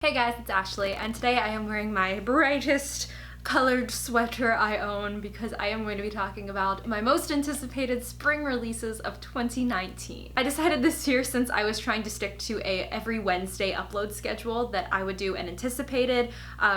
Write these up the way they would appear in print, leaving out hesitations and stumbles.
Hey guys, it's Ashley, and today I am wearing my brightest colored sweater I own because I am going to be talking about my most anticipated spring releases of 2019. I decided this year, since I was trying to stick to a every Wednesday upload schedule, that I would do an anticipated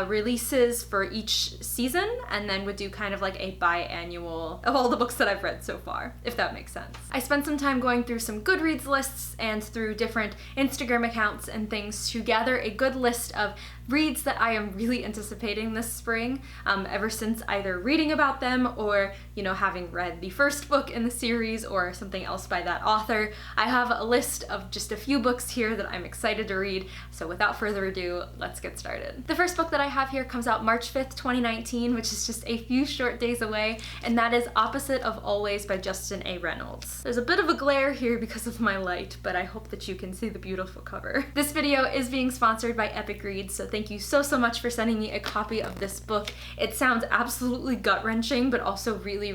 releases for each season, and then would do kind of like a biannual of all the books that I've read so far, if that makes sense. I spent some time going through some Goodreads lists and through different Instagram accounts and things to gather a good list of reads that I am really anticipating this spring, ever since either reading about them or, having read the first book in the series or something else by that author. I have a list of just a few books here that I'm excited to read, so without further ado, let's get started. The first book that I have here comes out March 5th, 2019, which is just a few short days away, and that is Opposite of Always by Justin A. Reynolds. There's a bit of a glare here because of my light, but I hope that you can see the beautiful cover. This video is being sponsored by Epic Reads, so thank you so much for sending me a copy of this book. It sounds absolutely gut-wrenching, but also really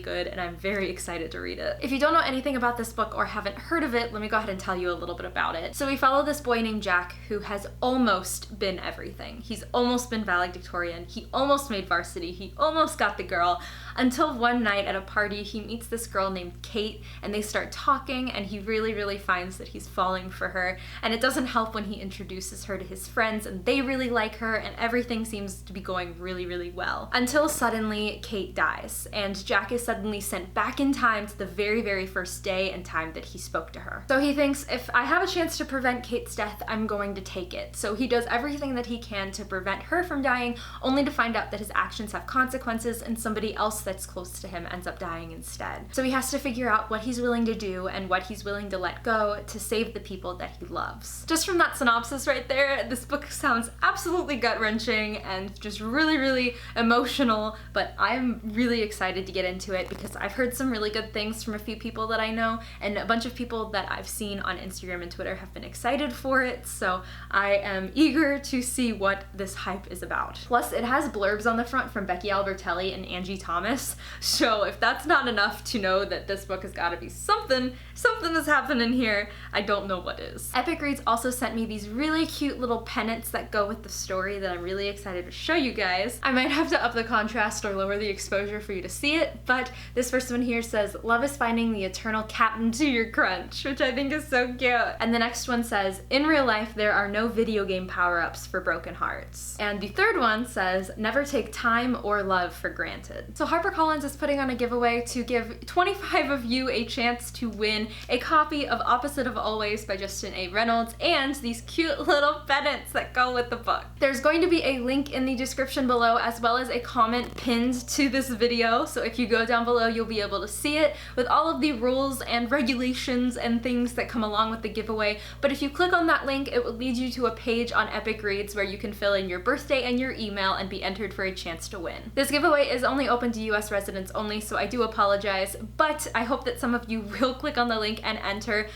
good, and I'm very excited to read it. If you don't know anything about this book or haven't heard of it, let me go ahead and tell you a little bit about it. So we follow this boy named Jack who has almost been everything. He's almost been valedictorian, he almost made varsity, he almost got the girl, until one night at a party he meets this girl named Kate, and they start talking, and he really finds that he's falling for her, and it doesn't help when he introduces her to his friends, and they really like her, and everything seems to be going really well. Until suddenly Kate dies, and Jack is suddenly sent back in time to the very first day and time that he spoke to her. So he thinks, if I have a chance to prevent Kate's death, I'm going to take it. So he does everything that he can to prevent her from dying, only to find out that his actions have consequences and somebody else that's close to him ends up dying instead. So he has to figure out what he's willing to do and what he's willing to let go to save the people that he loves. Just from that synopsis right there, this book sounds absolutely gut-wrenching and just really emotional, but I'm really excited to get into it because I've heard some really good things from a few people that I know, and a bunch of people that I've seen on Instagram and Twitter have been excited for it, so I am eager to see what this hype is about. Plus, it has blurbs on the front from Becky Albertelli and Angie Thomas, so if that's not enough to know that this book has got to be something that's happening here, I don't know what is. Epic Reads also sent me these really cute little pennants that go with the story that I'm really excited to show you guys. I might have to up the contrast or lower the exposure for you to see it, but this first one here says, "Love is finding the eternal captain to your crunch," which I think is so cute. And the next one says, "In real life, there are no video game power-ups for broken hearts." And the third one says, "Never take time or love for granted." So HarperCollins is putting on a giveaway to give 25 of you a chance to win a copy of Opposite of Always by Justin A. Reynolds and these cute little pennants that go with the book. There's going to be a link in the description below as well as a comment pinned to this video, so if you go down below you'll be able to see it with all of the rules and regulations and things that come along with the giveaway. But if you click on that link, it will lead you to a page on Epic Reads where you can fill in your birthday and your email and be entered for a chance to win. This giveaway is only open to US residents only, so I do apologize, but I hope that some of you will click on the link and enter,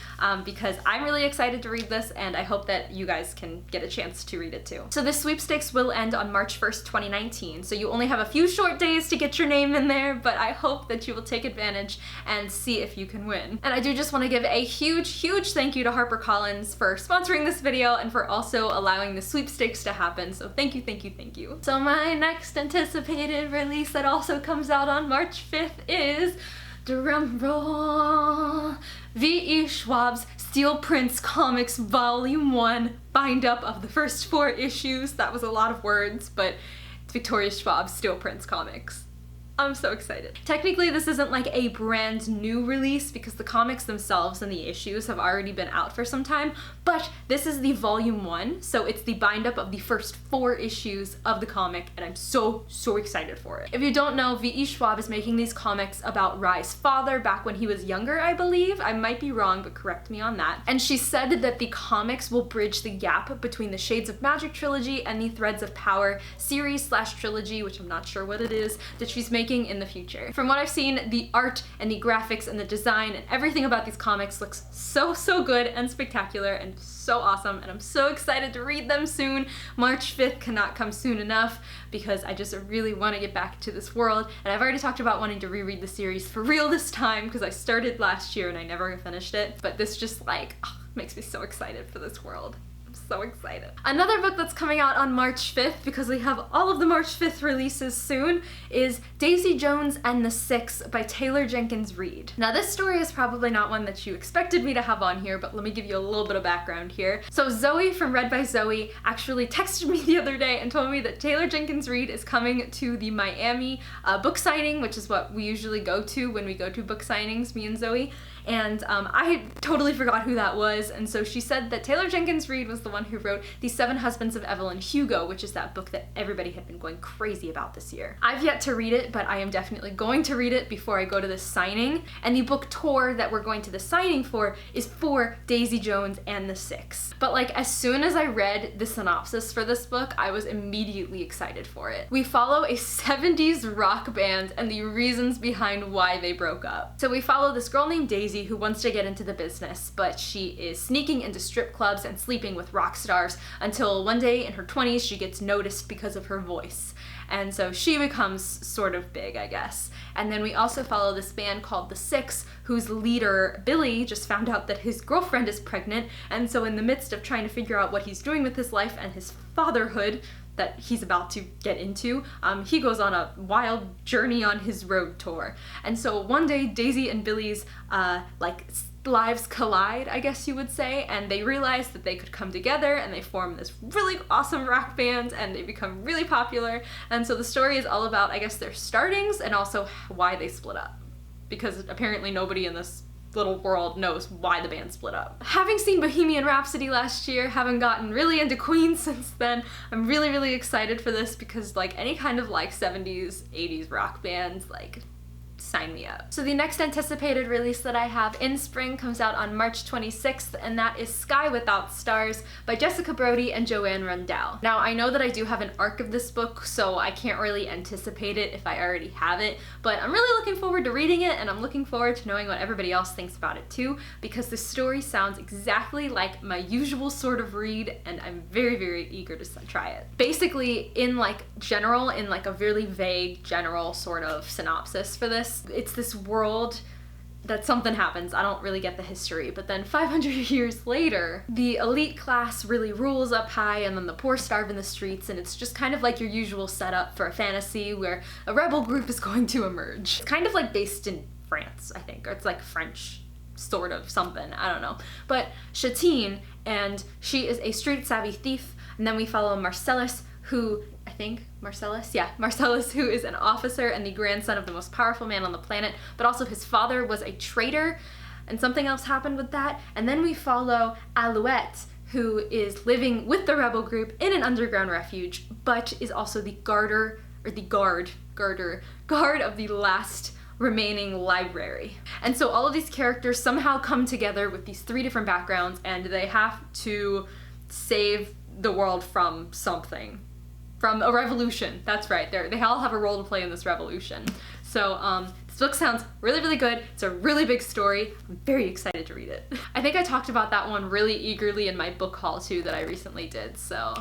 because I'm really excited to read this, and I hope that you guys can get a chance to read it too. So this sweepstakes will end on March 1st, 2019, so you only have a few short days to get your name in there, but I hope that you will take advantage and see if you can win. And I do just want to give a huge thank you to HarperCollins for sponsoring this video and for also allowing the sweepstakes to happen, so thank you. So my next anticipated release that also comes out on March 5th is, drumroll, V.E. Schwab's Steel Prince Comics Volume 1 bind-up of the first 4 issues. That was a lot of words, but it's Victoria Schwab's Steel Prince Comics. I'm so excited. Technically, this isn't like a brand new release because the comics themselves and the issues have already been out for some time, but this is the volume 1, so it's the bind-up of the first 4 issues of the comic, and I'm so excited for it. If you don't know, V.E. Schwab is making these comics about Rye's father back when he was younger, I believe. I might be wrong, but correct me on that. And she said that the comics will bridge the gap between the Shades of Magic trilogy and the Threads of Power series/trilogy, which I'm not sure what it is, that she's making in the future. From what I've seen, the art and the graphics and the design and everything about these comics looks so good and spectacular and so awesome, and I'm so excited to read them soon. March 5th cannot come soon enough because I just really want to get back to this world, and I've already talked about wanting to reread the series for real this time because I started last year and I never finished it, but this just makes me so excited for this world. I'm so excited. Another book that's coming out on March 5th, because we have all of the March 5th releases soon, is Daisy Jones and the Six by Taylor Jenkins Reid. Now this story is probably not one that you expected me to have on here, but let me give you a little bit of background here. So Zoe from Read by Zoe actually texted me the other day and told me that Taylor Jenkins Reid is coming to the Miami book signing, which is what we usually go to when we go to book signings, me and Zoe. And I totally forgot who that was, and so she said that Taylor Jenkins Reid was the one who wrote The Seven Husbands of Evelyn Hugo, which is that book that everybody had been going crazy about this year. I've yet to read it, but I am definitely going to read it before I go to this signing, and the book tour that we're going to the signing for is for Daisy Jones and the Six. But like, as soon as I read the synopsis for this book, I was immediately excited for it. We follow a 70s rock band and the reasons behind why they broke up. So we follow this girl named Daisy who wants to get into the business, but she is sneaking into strip clubs and sleeping with rock stars until one day in her 20s she gets noticed because of her voice. And so she becomes sort of big, I guess. And then we also follow this band called The Six, whose leader, Billy, just found out that his girlfriend is pregnant, and so in the midst of trying to figure out what he's doing with his life and his fatherhood that he's about to get into, he goes on a wild journey on his road tour. And so one day Daisy and Billy's lives collide, I guess you would say, and they realize that they could come together and they form this really awesome rock band and they become really popular. And so the story is all about, I guess, their startings and also why they split up, because apparently nobody in this little world knows why the band split up. Having seen Bohemian Rhapsody last year, having gotten really into Queen since then, I'm really, really excited for this because like any kind of like 70s, 80s rock bands, like, sign me up. So the next anticipated release that I have in spring comes out on March 26th, and that is Sky Without Stars by Jessica Brody and Joanne Rundell. Now I know that I do have an arc of this book, so I can't really anticipate it if I already have it, but I'm really looking forward to reading it, and I'm looking forward to knowing what everybody else thinks about it too, because the story sounds exactly like my usual sort of read, and I'm very, very eager to try it. Basically, in like a really vague general sort of synopsis for this, it's this world that something happens. I don't really get the history, but then 500 years later, the elite class really rules up high and then the poor starve in the streets, and it's just kind of like your usual setup for a fantasy where a rebel group is going to emerge. It's kind of like based in France, I think, or it's like French sort of something, I don't know. But Chatine, and she is a street savvy thief, and then we follow Marcellus, who Marcellus, who is an officer and the grandson of the most powerful man on the planet, but also his father was a traitor, and something else happened with that. And then we follow Alouette, who is living with the rebel group in an underground refuge, but is also the guard of the last remaining library. And so all of these characters somehow come together with these three different backgrounds, and they have to save the world from something. From a revolution. That's right. They all have a role to play in this revolution. So this book sounds really, really good. It's a really big story. I'm very excited to read it. I think I talked about that one really eagerly in my book haul too that I recently did, so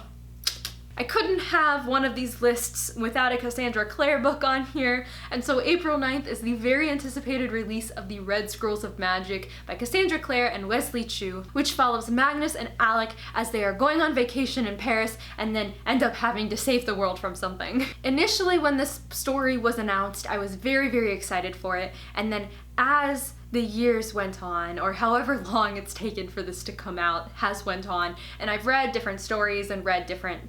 I couldn't have one of these lists without a Cassandra Clare book on here, and so April 9th is the very anticipated release of The Red Scrolls of Magic by Cassandra Clare and Wesley Chu, which follows Magnus and Alec as they are going on vacation in Paris and then end up having to save the world from something. Initially, when this story was announced, I was very, very excited for it, and then as the years went on, or however long it's taken for this to come out has went on, and I've read different stories and read different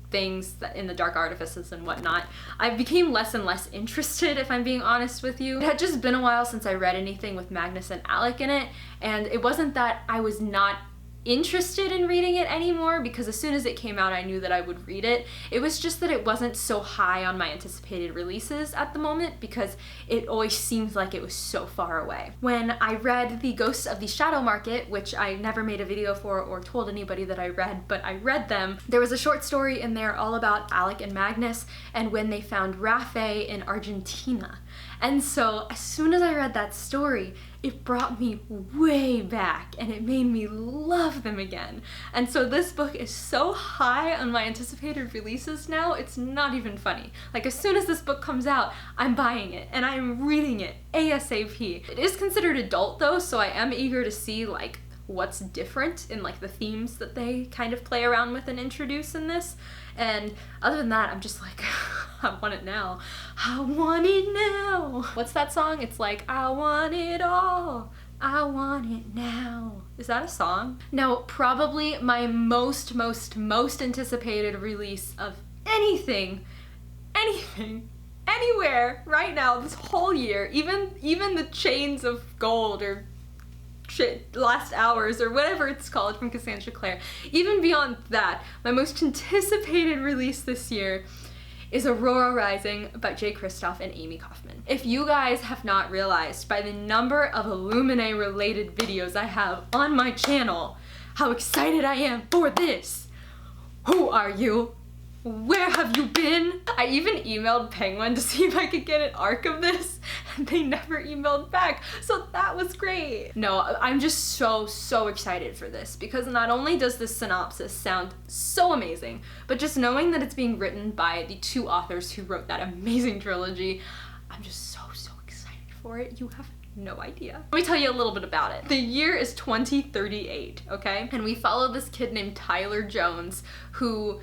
things in the Dark Artifices and whatnot, I became less and less interested, if I'm being honest with you. It had just been a while since I read anything with Magnus and Alec in it, and it wasn't that I was not interested in reading it anymore, because as soon as it came out I knew that I would read it. It was just that it wasn't so high on my anticipated releases at the moment because it always seemed like it was so far away. When I read The Ghosts of the Shadow Market, which I never made a video for or told anybody that I read, but I read them, there was a short story in there all about Alec and Magnus and when they found Rafe in Argentina. And so as soon as I read that story, it brought me way back and it made me love them again. And so this book is so high on my anticipated releases now, it's not even funny. Like, as soon as this book comes out, I'm buying it and I'm reading it ASAP. It is considered adult though, so I am eager to see like what's different in like the themes that they kind of play around with and introduce in this. And other than that, I'm just like, I want it now. I want it now. What's that song? It's like, I want it all. I want it now. Is that a song? No, probably my most anticipated release of anything, anywhere right now this whole year, even the Chains of Gold or shit, Last Hours or whatever it's called from Cassandra Clare, even beyond that, my most anticipated release this year is Aurora Rising by Jay Kristoff and Amy Kaufman. If you guys have not realized by the number of Illuminae related videos I have on my channel how excited I am for this, who are you? Where have you been? I even emailed Penguin to see if I could get an arc of this, and they never emailed back, so that was great. No, I'm just so excited for this, because not only does this synopsis sound so amazing, but just knowing that it's being written by the two authors who wrote that amazing trilogy, I'm just so excited for it. You have no idea. Let me tell you a little bit about it. The year is 2038, okay? And we follow this kid named Tyler Jones who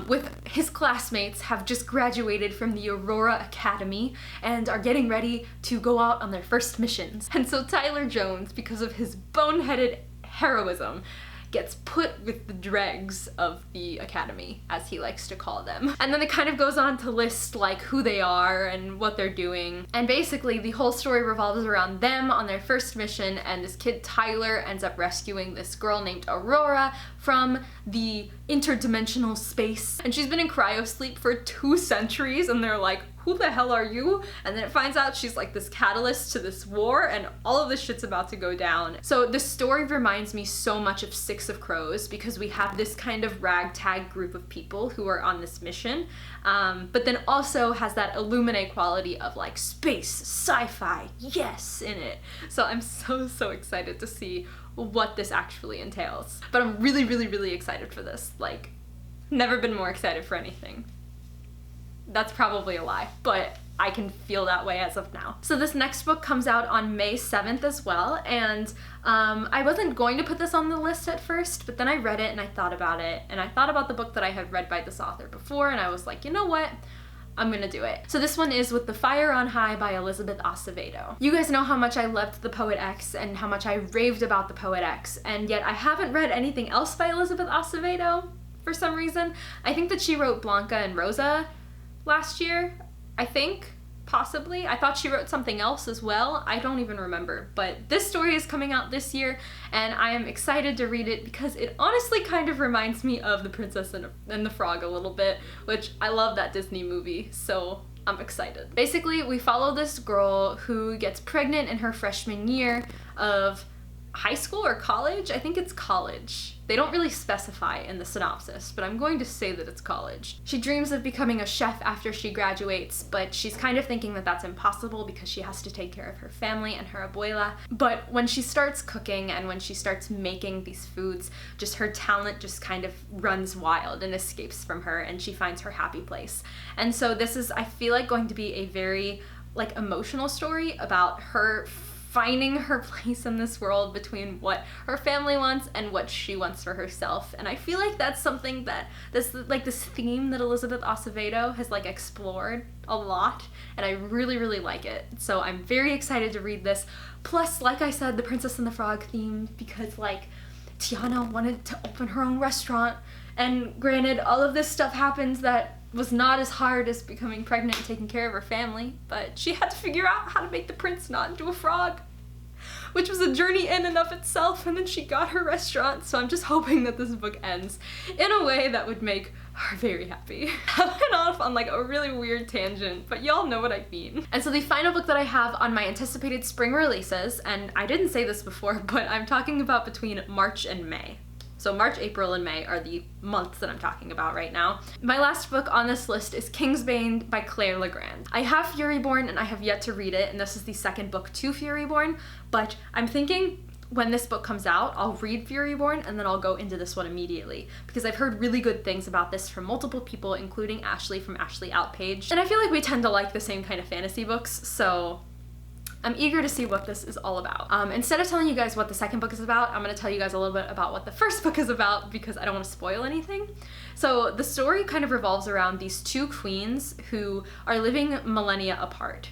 with his classmates have just graduated from the Aurora Academy and are getting ready to go out on their first missions. And so Tyler Jones, because of his boneheaded heroism, gets put with the dregs of the academy, as he likes to call them. And then it kind of goes on to list like who they are and what they're doing. And basically the whole story revolves around them on their first mission, and this kid Tyler ends up rescuing this girl named Aurora from the interdimensional space. And she's been in cryosleep for 2 centuries, and they're like, who the hell are you? And then it finds out she's like this catalyst to this war, and all of this shit's about to go down. So the story reminds me so much of Six of Crows, because we have this kind of ragtag group of people who are on this mission, but then also has that Illuminae quality of like space, sci-fi, yes, in it. So I'm so excited to see what this actually entails. But I'm really excited for this. Like, never been more excited for anything. That's probably a lie, but I can feel that way as of now. So this next book comes out on May 7th as well, and I wasn't going to put this on the list at first, but then I read it and I thought about it, and I thought about the book that I had read by this author before, and I was like, you know what? I'm gonna do it. So this one is With the Fire on High by Elizabeth Acevedo. You guys know how much I loved The Poet X and how much I raved about The Poet X, and yet I haven't read anything else by Elizabeth Acevedo for some reason. I think that she wrote Blanca and Rosa last year, I think, possibly. I thought she wrote something else as well. I don't even remember, but this story is coming out this year, and I am excited to read it because it honestly kind of reminds me of The Princess and the Frog a little bit, which I love that Disney movie, so I'm excited. Basically, we follow this girl who gets pregnant in her freshman year of high school or college? I think it's college. They don't really specify in the synopsis, but I'm going to say that it's college. She dreams of becoming a chef after she graduates, but she's kind of thinking that that's impossible because she has to take care of her family and her abuela. But when she starts cooking and when she starts making these foods, just her talent just kind of runs wild and escapes from her, and she finds her happy place. And so this is, I feel like, going to be a very like emotional story about her finding her place in this world between what her family wants and what she wants for herself. And I feel like that's something that this theme that Elizabeth Acevedo has like explored a lot, and I really like it. So I'm very excited to read this. Plus, like I said, the Princess and the Frog theme, because like Tiana wanted to open her own restaurant, and granted, all of this stuff happens that was not as hard as becoming pregnant and taking care of her family, but she had to figure out how to make the prince not into a frog, which was a journey in and of itself, and then she got her restaurant. So I'm just hoping that this book ends in a way that would make her very happy. I went off on like a really weird tangent, but y'all know what I mean. And so the final book that I have on my anticipated spring releases, and I didn't say this before, but I'm talking about between March and May. So March, April, and May are the months that I'm talking about right now. My last book on this list is Kingsbane by Claire Legrand. I have Furyborn and I have yet to read it, and this is the second book to Furyborn, but I'm thinking when this book comes out, I'll read Furyborn and then I'll go into this one immediately, because I've heard really good things about this from multiple people, including Ashley from Ashley Outpage. And I feel like we tend to like the same kind of fantasy books, so I'm eager to see what this is all about. Instead of telling you guys what the second book is about, I'm gonna tell you guys a little bit about what the first book is about because I don't want to spoil anything. So the story kind of revolves around these two queens who are living millennia apart.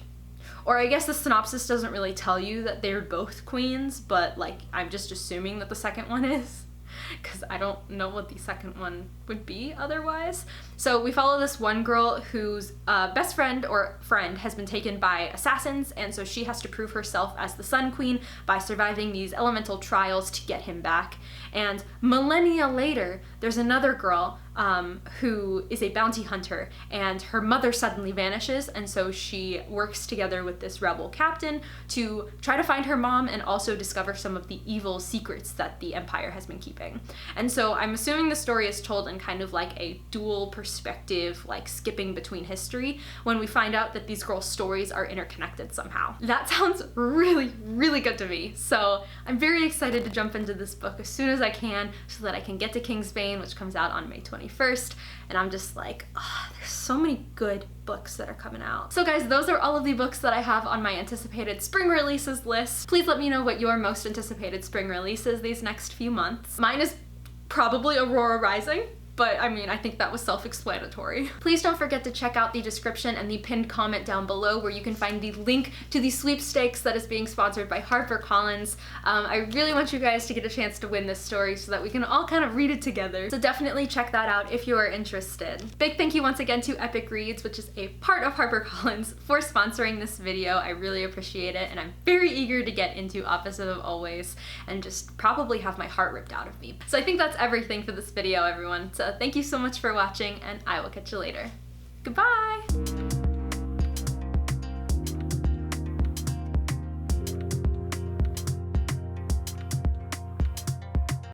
Or I guess the synopsis doesn't really tell you that they're both queens, but like I'm just assuming that the second one is, because I don't know what the second one would be otherwise. So we follow this one girl whose best friend or friend has been taken by assassins, and so she has to prove herself as the Sun Queen by surviving these elemental trials to get him back. And millennia later, there's another girl who is a bounty hunter, and her mother suddenly vanishes, and so she works together with this rebel captain to try to find her mom and also discover some of the evil secrets that the Empire has been keeping. And so I'm assuming the story is told in kind of like a dual perspective, like skipping between history, when we find out that these girls' stories are interconnected somehow. That sounds really, really good to me. So I'm very excited to jump into this book as soon as I can so that I can get to King's Bane, which comes out on May 21st. And I'm just like, oh, there's so many good books that are coming out. So guys, those are all of the books that I have on my anticipated spring releases list. Please let me know what your most anticipated spring releases these next few months. Mine is probably Aurora Rising, but I mean, I think that was self-explanatory. Please don't forget to check out the description and the pinned comment down below where you can find the link to the sweepstakes that is being sponsored by HarperCollins. I really want you guys to get a chance to win this story so that we can all kind of read it together. So definitely check that out if you are interested. Big thank you once again to Epic Reads, which is a part of HarperCollins, for sponsoring this video. I really appreciate it, and I'm very eager to get into Opposite of Always and just probably have my heart ripped out of me. So I think that's everything for this video, everyone. So thank you so much for watching, and I will catch you later. Goodbye!